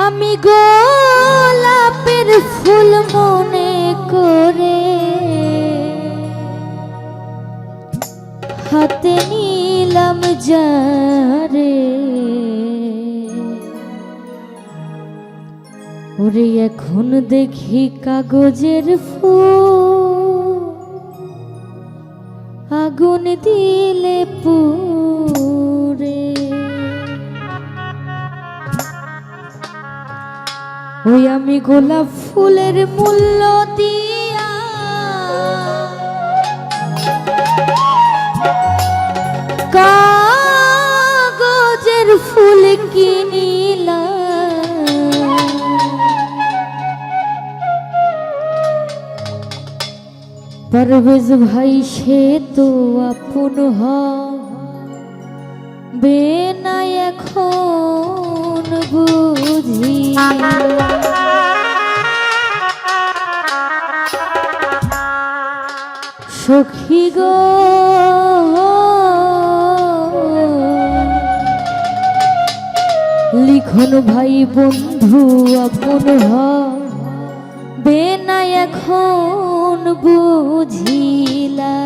আমি গোলাপের ফুল মনে করে হাতে নিলাম যারে, ওরে এখন দেখি কাগজের ফুল আগুন দিলে পুড়ে। ওই আমি গোলাপ ফুলের মূল্য দিয়া কাগজের ফুল কিনিলাম, পারভেজ ভাই সে তো আপন হবে না এখন বুঝি। সখী গো লিখন ভাই বন্ধু আপন হবে না এখন বুঝিলা।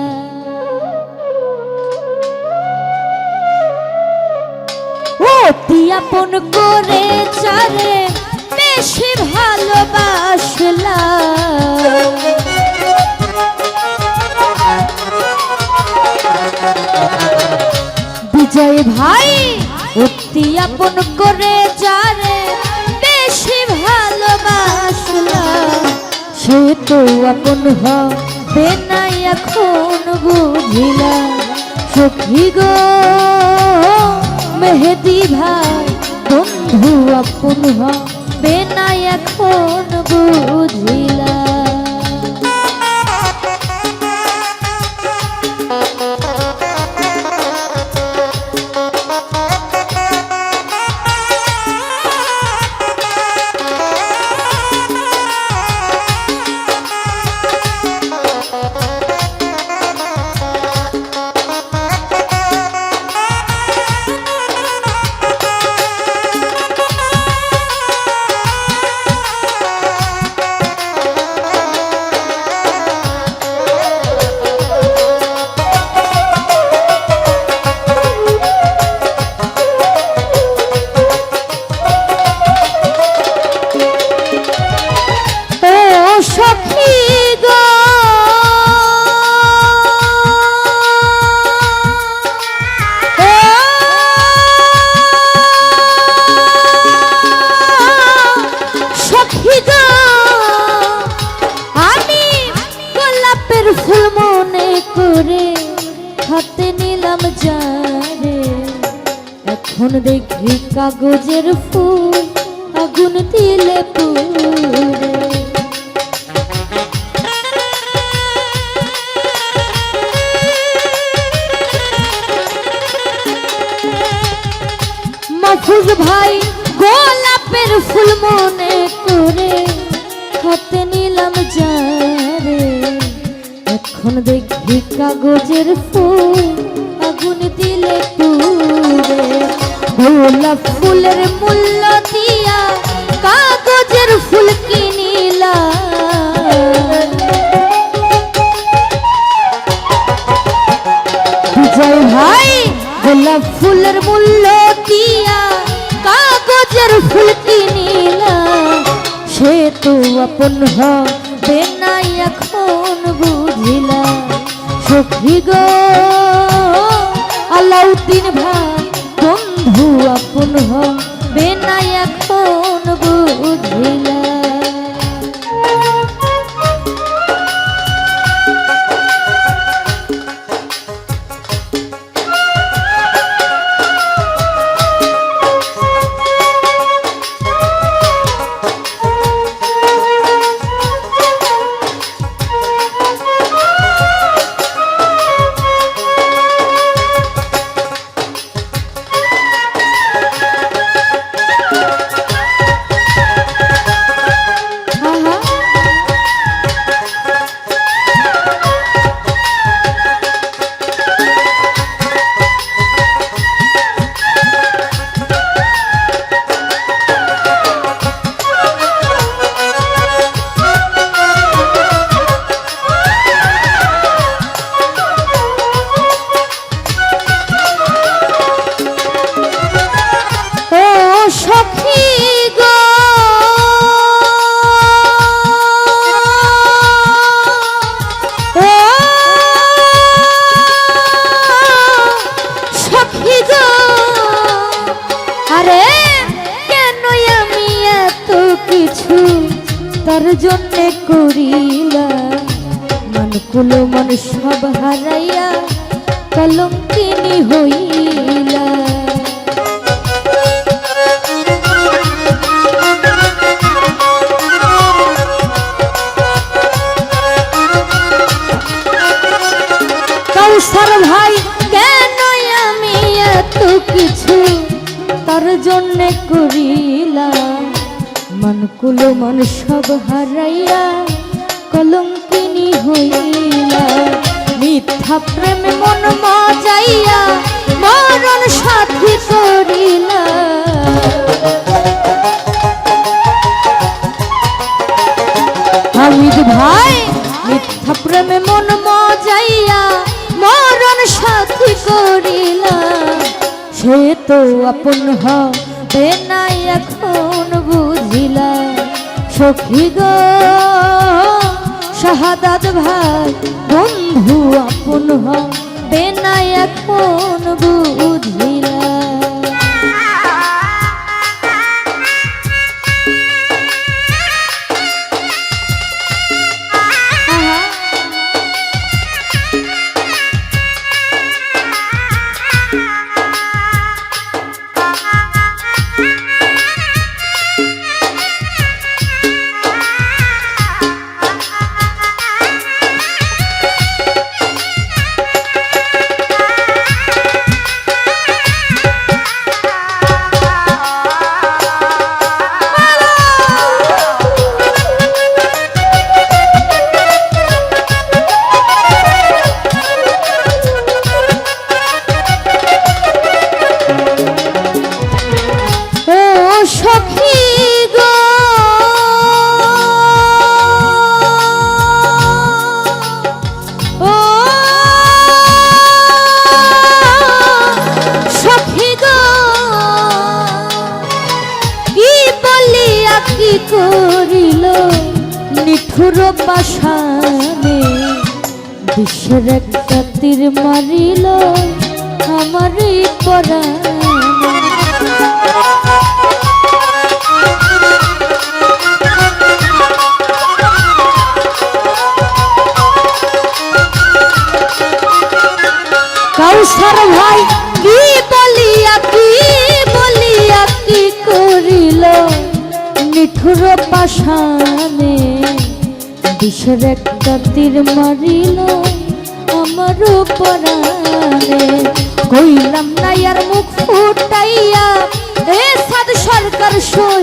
অতি আপন করে চারে বেশি ভালোবাসলাম, বিজয় ভাই অতি আপন করে যারে বেশি ভালোবাসলাম, সে তো আপন হবে না এখন বুঝিলাম। সখী গো মেহেদি ভাই বন্ধু আপন হবে না এখন বুঝিলাম। হাতে নিলাম যারে, এখন দেখি কাগজের ফুল আগুন দিলে পুড়ে। মাহফুজ ভাই গোলাপের ফুল মনে করে হাতে নিলাম যারে, এখন দেখি কাগজের ফুল আগুন দিলে পুড়ে। গোলাপ ফুলের মূল্য দিয়া কাগজের ফুল কিনিলাম, বিজয় ভাই গোলাপ ফুলের মূল্য দিয়া কাগজের ফুল কিনিলাম, সে তো আপন হবে না এখন বুঝিলাম। সখী গো আলাউদ্দিন ভাই বন্ধু আপন হবে না এখন বুঝিলাম। কিছু তার জন্যে করিলা, মনকুলো মন সব হারাইয়া কলঙ্কিনী হইলা। কাউসার ভাই কেন আমি এত কিছু তার জন্যে করিলাম, মনকুলো মন সব হারাইয়া কলঙ্কিনী হইলা। মিথ্যা প্রেমে মন মজাইয়া মরণ সাথী করিলা। হামিদ ভাই মিথ্যা প্রেমে মন মজাইয়া মরণ সাথী করিলা, সে তো আপন হবে না এখন বুঝিলা। সখী গো শাহাদাত ভাই বন্ধু আপন হবে না এখন বুঝিলা। করিল নিঠুর পাশানে, বিশ্বের একটা তীর মারিল আমার পরাণে। কাউসার ভাই কি বলিয়া কি করিল নিঠুর পাশানে, বিষের একটা তীর মারিল আমার পরাণে। কইলাম না আর মুখ ফুটাইয়া এ সাদ সরকার সহিত